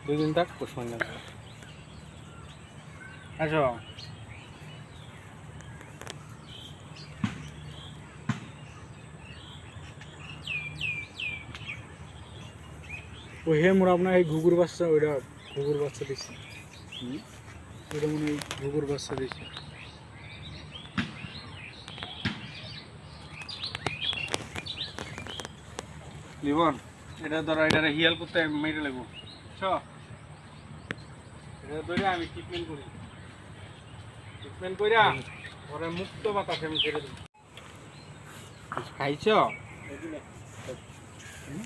2 দিন থাক পুষ্পাঞ্জন আসো ওই হে মোর আপনার এই ঘুঘুর বাচ্চা ওইটা ঘুঘুর বাচ্চা দিছি ওইটা মনে হয় ঘুঘুর বাচ্চা দিছি লিবন এটা ধরো এটা হিয়াল করতে মেরে লাগবো বুঝছো এটা ধরে আমি ট্রিটমেন্ট করি ট্রিটমেন্ট কইরা পরে মুক্ত বাতাসে আমি ছেড়ে দেবো খাইছো হুম?